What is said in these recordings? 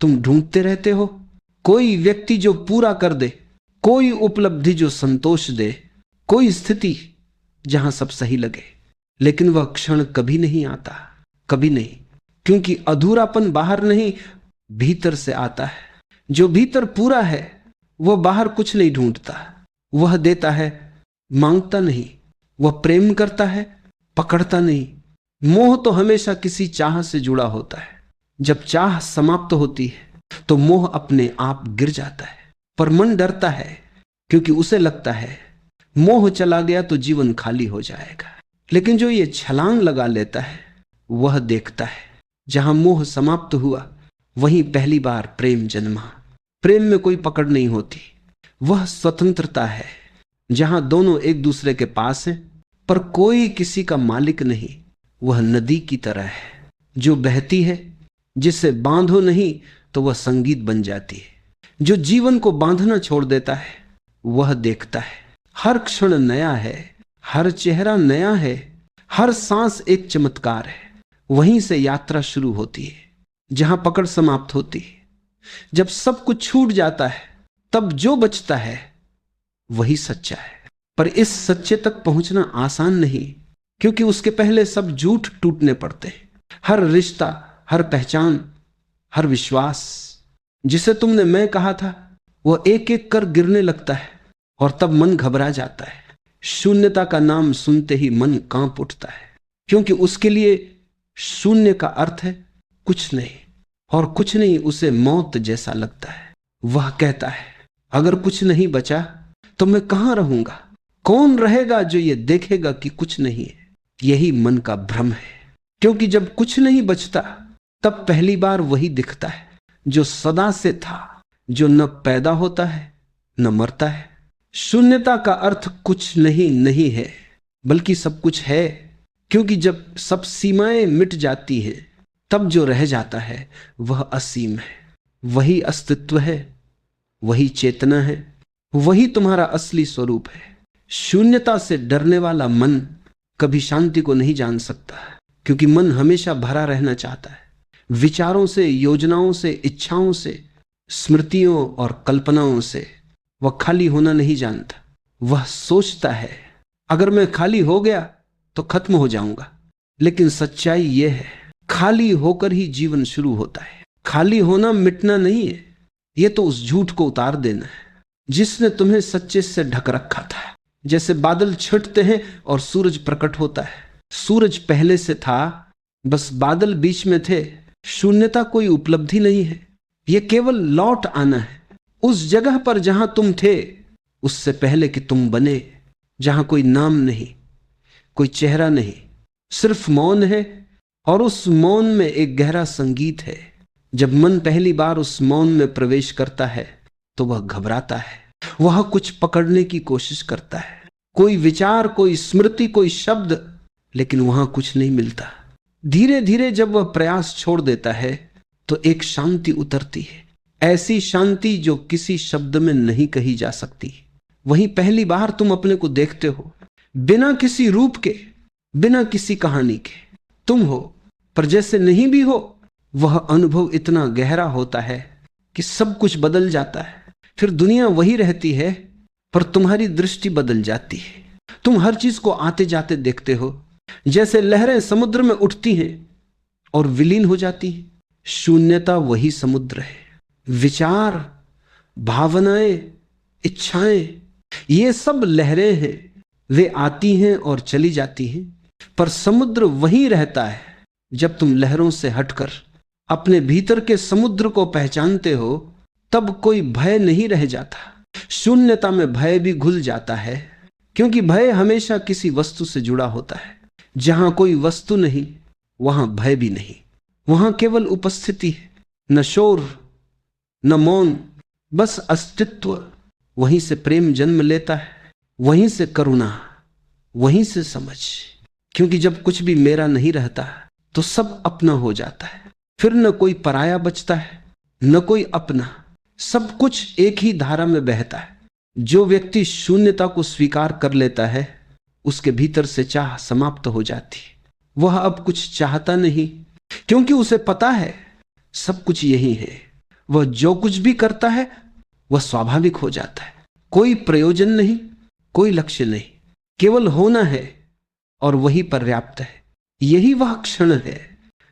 तुम ढूंढते रहते हो कोई व्यक्ति जो पूरा कर दे, कोई उपलब्धि जो संतोष दे, कोई स्थिति जहां सब सही लगे, लेकिन वह क्षण कभी नहीं आता, कभी नहीं। क्योंकि अधूरापन बाहर नहीं भीतर से आता है। जो भीतर पूरा है वह बाहर कुछ नहीं ढूंढता, वह देता है, मांगता नहीं। वह प्रेम करता है, पकड़ता नहीं। मोह तो हमेशा किसी चाह से जुड़ा होता है। जब चाह समाप्त होती है तो मोह अपने आप गिर जाता है। पर मन डरता है क्योंकि उसे लगता है मोह चला गया तो जीवन खाली हो जाएगा। लेकिन जो ये छलांग लगा लेता है वह देखता है जहां मोह समाप्त हुआ वहीं पहली बार प्रेम जन्मा। प्रेम में कोई पकड़ नहीं होती, वह स्वतंत्रता है जहां दोनों एक दूसरे के पास हैं पर कोई किसी का मालिक नहीं। वह नदी की तरह है जो बहती है, जिसे बांधो नहीं तो वह संगीत बन जाती है। जो जीवन को बांधना छोड़ देता है वह देखता है हर क्षण नया है, हर चेहरा नया है, हर सांस एक चमत्कार है। वहीं से यात्रा शुरू होती है जहां पकड़ समाप्त होती है। जब सब कुछ छूट जाता है तब जो बचता है वही सच्चा है। पर इस सच्चे तक पहुंचना आसान नहीं, क्योंकि उसके पहले सब झूठ टूटने पड़ते हैं। हर रिश्ता, हर पहचान, हर विश्वास जिसे तुमने मैं कहा था वह एक एक कर गिरने लगता है और तब मन घबरा जाता है। शून्यता का नाम सुनते ही मन कांप उठता है, क्योंकि उसके लिए शून्य का अर्थ है कुछ नहीं, और कुछ नहीं उसे मौत जैसा लगता है। वह कहता है अगर कुछ नहीं बचा तो मैं कहां रहूंगा? कौन रहेगा जो ये देखेगा कि कुछ नहीं है? यही मन का भ्रम है, क्योंकि जब कुछ नहीं बचता तब पहली बार वही दिखता है जो सदा से था, जो न पैदा होता है न मरता है। शून्यता का अर्थ कुछ नहीं नहीं है, बल्कि सब कुछ है, क्योंकि जब सब सीमाएं मिट जाती हैं तब जो रह जाता है वह असीम है। वही अस्तित्व है, वही चेतना है, वही तुम्हारा असली स्वरूप है। शून्यता से डरने वाला मन कभी शांति को नहीं जान सकता, क्योंकि मन हमेशा भरा रहना चाहता है विचारों से, योजनाओं से, इच्छाओं से, स्मृतियों और कल्पनाओं से। वह खाली होना नहीं जानता। वह सोचता है अगर मैं खाली हो गया तो खत्म हो जाऊंगा, लेकिन सच्चाई यह है खाली होकर ही जीवन शुरू होता है। खाली होना मिटना नहीं है, यह तो उस झूठ को उतार देना है जिसने तुम्हें सच्चे से ढक रखा था। जैसे बादल छिटते हैं और सूरज प्रकट होता है। सूरज पहले से था, बस बादल बीच में थे। शून्यता कोई उपलब्धि नहीं है, यह केवल लौट आना है उस जगह पर जहां तुम थे उससे पहले कि तुम बने, जहां कोई नाम नहीं, कोई चेहरा नहीं, सिर्फ मौन है। और उस मौन में एक गहरा संगीत है। जब मन पहली बार उस मौन में प्रवेश करता है तो वह घबराता है, वह कुछ पकड़ने की कोशिश करता है, कोई विचार, कोई स्मृति, कोई शब्द, लेकिन वहां कुछ नहीं मिलता। धीरे धीरे जब वह प्रयास छोड़ देता है तो एक शांति उतरती है, ऐसी शांति जो किसी शब्द में नहीं कही जा सकती। वहीं पहली बार तुम अपने को देखते हो, बिना किसी रूप के, बिना किसी कहानी के। तुम हो, पर जैसे नहीं भी हो। वह अनुभव इतना गहरा होता है कि सब कुछ बदल जाता है। फिर दुनिया वही रहती है पर तुम्हारी दृष्टि बदल जाती है। तुम हर चीज को आते जाते देखते हो, जैसे लहरें समुद्र में उठती हैं और विलीन हो जाती हैं। शून्यता वही समुद्र है। विचार, भावनाएं, इच्छाएं, ये सब लहरें हैं। वे आती हैं और चली जाती हैं, पर समुद्र वही रहता है। जब तुम लहरों से हटकर अपने भीतर के समुद्र को पहचानते हो तब कोई भय नहीं रह जाता। शून्यता में भय भी घुल जाता है, क्योंकि भय हमेशा किसी वस्तु से जुड़ा होता है। जहां कोई वस्तु नहीं वहां भय भी नहीं, वहां केवल उपस्थिति है, न शोर न मौन, बस अस्तित्व। वहीं से प्रेम जन्म लेता है, वहीं से करुणा, वहीं से समझ। क्योंकि जब कुछ भी मेरा नहीं रहता तो सब अपना हो जाता है। फिर न कोई पराया बचता है न कोई अपना, सब कुछ एक ही धारा में बहता है। जो व्यक्ति शून्यता को स्वीकार कर लेता है उसके भीतर से चाह समाप्त हो जाती है। वह अब कुछ चाहता नहीं, क्योंकि उसे पता है सब कुछ यही है। वह जो कुछ भी करता है वह स्वाभाविक हो जाता है। कोई प्रयोजन नहीं, कोई लक्ष्य नहीं, केवल होना है और वही पर्याप्त है। यही वह क्षण है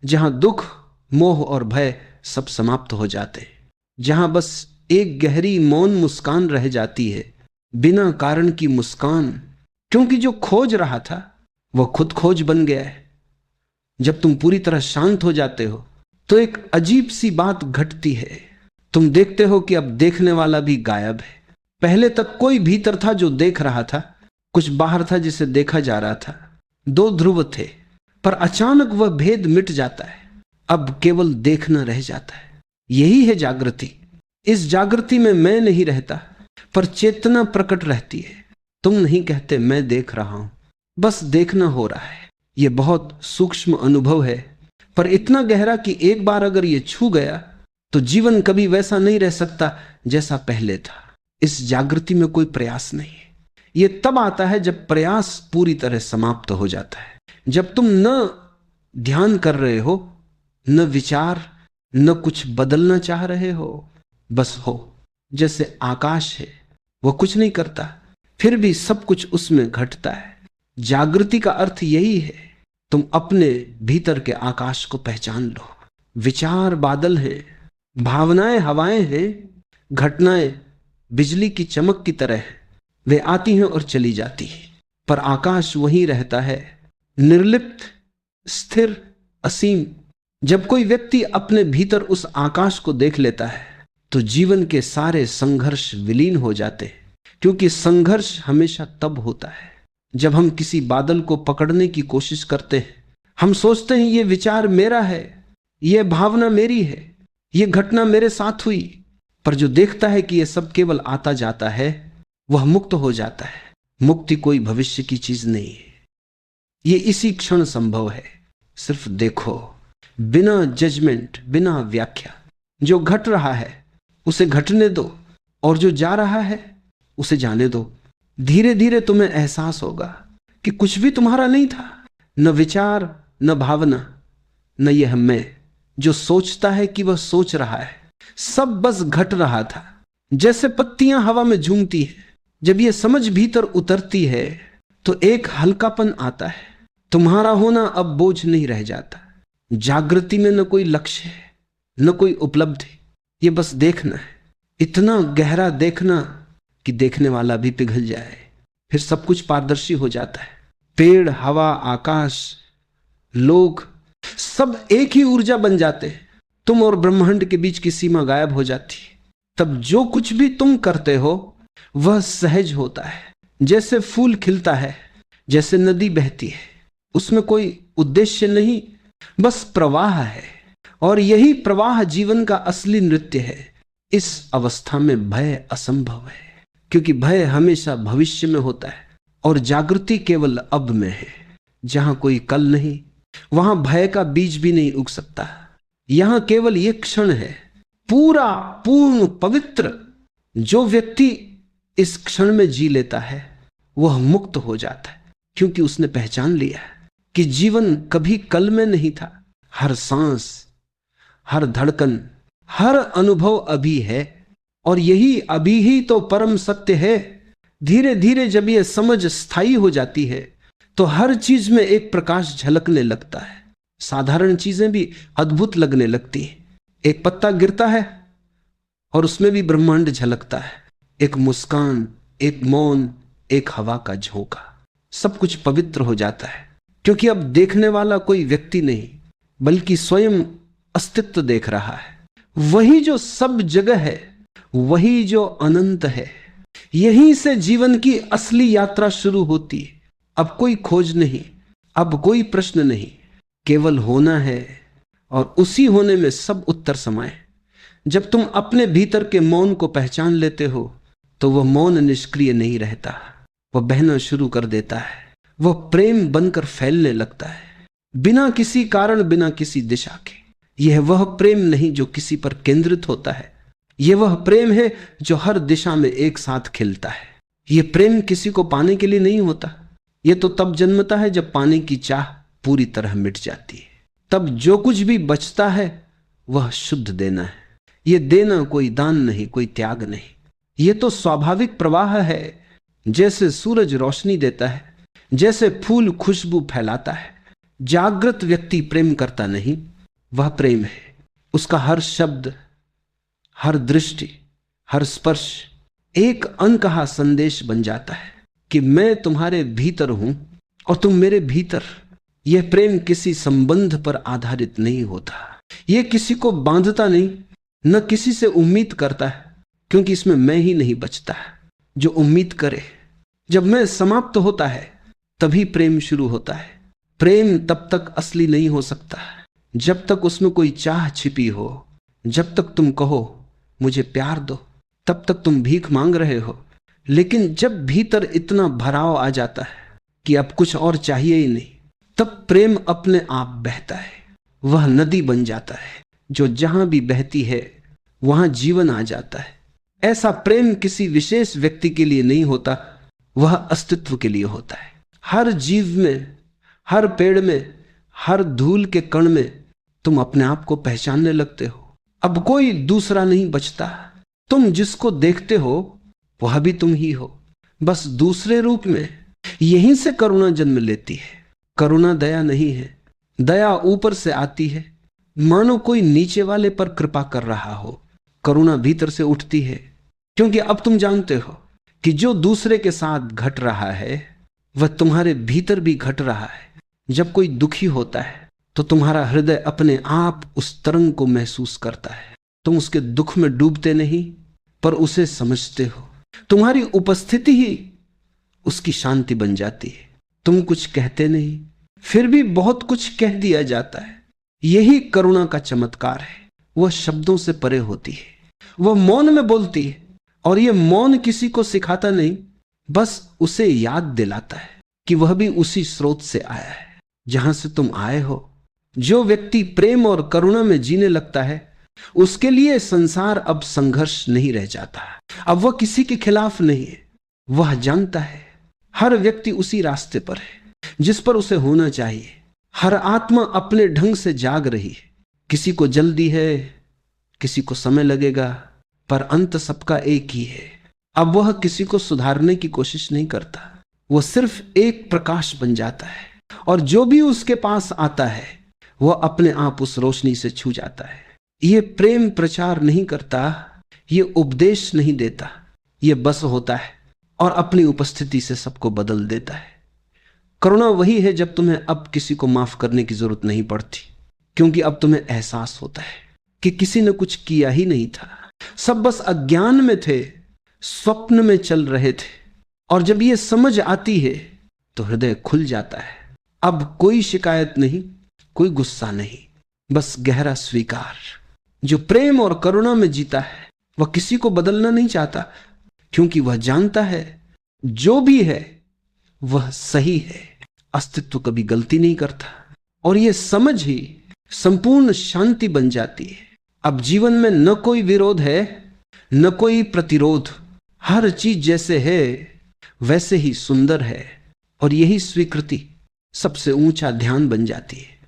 जहां दुख, मोह और भय सब समाप्त हो जाते हैं, जहां बस एक गहरी मौन मुस्कान रह जाती है, बिना कारण की मुस्कान, क्योंकि जो खोज रहा था वह खुद खोज बन गया है। जब तुम पूरी तरह शांत हो जाते हो तो एक अजीब सी बात घटती है। तुम देखते हो कि अब देखने वाला भी गायब है। पहले तक कोई भीतर था जो देख रहा था, कुछ बाहर था जिसे देखा जा रहा था। दो ध्रुव थे, पर अचानक वह भेद मिट जाता है। अब केवल देखना रह जाता है। यही है जागृति। इस जागृति में मैं नहीं रहता, पर चेतना प्रकट रहती है। तुम नहीं कहते मैं देख रहा हूं, बस देखना हो रहा है। यह बहुत सूक्ष्म अनुभव है, पर इतना गहरा कि एक बार अगर यह छू गया तो जीवन कभी वैसा नहीं रह सकता जैसा पहले था। इस जागृति में कोई प्रयास नहीं है। यह तब आता है जब प्रयास पूरी तरह समाप्त हो जाता है, जब तुम न ध्यान कर रहे हो, न विचार, न कुछ बदलना चाह रहे हो, बस हो। जैसे आकाश है, वह कुछ नहीं करता, फिर भी सब कुछ उसमें घटता है। जागृति का अर्थ यही है, तुम अपने भीतर के आकाश को पहचान लो। विचार बादल हैं, भावनाएं हवाएं हैं, घटनाएं बिजली की चमक की तरह हैं। वे आती हैं और चली जाती हैं, पर आकाश वहीं रहता है, निर्लिप्त, स्थिर, असीम। जब कोई व्यक्ति अपने भीतर उस आकाश को देख लेता है तो जीवन के सारे संघर्ष विलीन हो जाते हैं, क्योंकि संघर्ष हमेशा तब होता है जब हम किसी बादल को पकड़ने की कोशिश करते हैं। हम सोचते हैं ये विचार मेरा है, ये भावना मेरी है, ये घटना मेरे साथ हुई, पर जो देखता है कि यह सब केवल आता जाता है वह मुक्त हो जाता है। मुक्ति कोई भविष्य की चीज नहीं है, ये इसी क्षण संभव है। सिर्फ देखो, बिना जजमेंट, बिना व्याख्या। जो घट रहा है उसे घटने दो, और जो जा रहा है उसे जाने दो। धीरे धीरे तुम्हें एहसास होगा कि कुछ भी तुम्हारा नहीं था, न विचार, न भावना, न यह मैं जो सोचता है कि वह सोच रहा है। सब बस घट रहा था, जैसे पत्तियां हवा में झूमती है। जब यह समझ भीतर उतरती है तो एक हल्कापन आता है। तुम्हारा होना अब बोझ नहीं रह जाता। जागृति में न कोई लक्ष्य है, न कोई उपलब्धि, ये बस देखना है। इतना गहरा देखना कि देखने वाला भी पिघल जाए। फिर सब कुछ पारदर्शी हो जाता है। पेड़, हवा, आकाश, लोग, सब एक ही ऊर्जा बन जाते हैं। तुम और ब्रह्मांड के बीच की सीमा गायब हो जाती है। तब जो कुछ भी तुम करते हो वह सहज होता है। जैसे फूल खिलता है, जैसे नदी बहती है, उसमें कोई उद्देश्य नहीं, बस प्रवाह है। और यही प्रवाह जीवन का असली नृत्य है। इस अवस्था में भय असंभव है, क्योंकि भय हमेशा भविष्य में होता है और जागृति केवल अब में है। जहां कोई कल नहीं, वहां भय का बीज भी नहीं उग सकता। यहां केवल यह क्षण है, पूरा, पूर्ण, पवित्र। जो व्यक्ति इस क्षण में जी लेता है वह मुक्त हो जाता है, क्योंकि उसने पहचान लिया कि जीवन कभी कल में नहीं था। हर सांस, हर धड़कन, हर अनुभव अभी है, और यही अभी ही तो परम सत्य है। धीरे धीरे जब यह समझ स्थायी हो जाती है तो हर चीज में एक प्रकाश झलकने लगता है। साधारण चीजें भी अद्भुत लगने लगती हैं। एक पत्ता गिरता है और उसमें भी ब्रह्मांड झलकता है। एक मुस्कान, एक मौन, एक हवा का झोंका, सब कुछ पवित्र हो जाता है, क्योंकि अब देखने वाला कोई व्यक्ति नहीं, बल्कि स्वयं अस्तित्व देख रहा है। वही जो सब जगह है, वही जो अनंत है। यहीं से जीवन की असली यात्रा शुरू होती है। अब कोई खोज नहीं, अब कोई प्रश्न नहीं, केवल होना है, और उसी होने में सब उत्तर समाये। जब तुम अपने भीतर के मौन को पहचान लेते हो तो वह मौन निष्क्रिय नहीं रहता, वह बहना शुरू कर देता है। वह प्रेम बनकर फैलने लगता है, बिना किसी कारण, बिना किसी दिशा के। यह वह प्रेम नहीं जो किसी पर केंद्रित होता है, यह वह प्रेम है जो हर दिशा में एक साथ खिलता है। यह प्रेम किसी को पाने के लिए नहीं होता, यह तो तब जन्मता है जब पाने की चाह पूरी तरह मिट जाती है। तब जो कुछ भी बचता है वह शुद्ध देना है। ये देना कोई दान नहीं, कोई त्याग नहीं, ये तो स्वाभाविक प्रवाह है। जैसे सूरज रोशनी देता है, जैसे फूल खुशबू फैलाता है। जागृत व्यक्ति प्रेम करता नहीं, वह प्रेम है। उसका हर शब्द, हर दृष्टि, हर स्पर्श एक अनकहा संदेश बन जाता है कि मैं तुम्हारे भीतर हूं और तुम मेरे भीतर। यह प्रेम किसी संबंध पर आधारित नहीं होता, यह किसी को बांधता नहीं, न किसी से उम्मीद करता है, क्योंकि इसमें मैं ही नहीं बचता। जो उम्मीद करे, जब मैं समाप्त होता है तभी प्रेम शुरू होता है। प्रेम तब तक असली नहीं हो सकता जब तक उसमें कोई चाह छिपी हो। जब तक तुम कहो मुझे प्यार दो, तब तक तुम भीख मांग रहे हो। लेकिन जब भीतर इतना भराव आ जाता है कि अब कुछ और चाहिए ही नहीं, तब प्रेम अपने आप बहता है। वह नदी बन जाता है जो जहां भी बहती है वहां जीवन आ जाता है। ऐसा प्रेम किसी विशेष व्यक्ति के लिए नहीं होता, वह अस्तित्व के लिए होता है। हर जीव में, हर पेड़ में, हर धूल के कण में तुम अपने आप को पहचानने लगते हो। अब कोई दूसरा नहीं बचता। तुम जिसको देखते हो वह भी तुम ही हो, बस दूसरे रूप में। यहीं से करुणा जन्म लेती है। करुणा दया नहीं है, दया ऊपर से आती है, मानो कोई नीचे वाले पर कृपा कर रहा हो। करुणा भीतर से उठती है, क्योंकि अब तुम जानते हो कि जो दूसरे के साथ घट रहा है वह तुम्हारे भीतर भी घट रहा है। जब कोई दुखी होता है तो तुम्हारा हृदय अपने आप उस तरंग को महसूस करता है। तुम उसके दुख में डूबते नहीं, पर उसे समझते हो। तुम्हारी उपस्थिति ही उसकी शांति बन जाती है। तुम कुछ कहते नहीं, फिर भी बहुत कुछ कह दिया जाता है। यही करुणा का चमत्कार है। वह शब्दों से परे होती है, वह मौन में बोलती है। और यह मौन किसी को सिखाता नहीं, बस उसे याद दिलाता है कि वह भी उसी स्रोत से आया है जहां से तुम आए हो। जो व्यक्ति प्रेम और करुणा में जीने लगता है, उसके लिए संसार अब संघर्ष नहीं रह जाता। अब वह किसी के खिलाफ नहीं है। वह जानता है हर व्यक्ति उसी रास्ते पर है जिस पर उसे होना चाहिए। हर आत्मा अपने ढंग से जाग रही है। किसी को जल्दी है, किसी को समय लगेगा, पर अंत सबका एक ही है। अब वह किसी को सुधारने की कोशिश नहीं करता, वह सिर्फ एक प्रकाश बन जाता है। और जो भी उसके पास आता है वह अपने आप उस रोशनी से छू जाता है। यह प्रेम प्रचार नहीं करता, यह उपदेश नहीं देता, यह बस होता है और अपनी उपस्थिति से सबको बदल देता है। करुणा वही है जब तुम्हें अब किसी को माफ करने की जरूरत नहीं पड़ती, क्योंकि अब तुम्हें एहसास होता है कि किसी ने कुछ किया ही नहीं था। सब बस अज्ञान में थे, स्वप्न में चल रहे थे। और जब यह समझ आती है तो हृदय खुल जाता है। अब कोई शिकायत नहीं, कोई गुस्सा नहीं, बस गहरा स्वीकार। जो प्रेम और करुणा में जीता है वह किसी को बदलना नहीं चाहता, क्योंकि वह जानता है जो भी है वह सही है। अस्तित्व कभी गलती नहीं करता। और यह समझ ही संपूर्ण शांति बन जाती है। अब जीवन में न कोई विरोध है, न कोई प्रतिरोध। हर चीज जैसे है वैसे ही सुंदर है। और यही स्वीकृति सबसे ऊंचा ध्यान बन जाती है।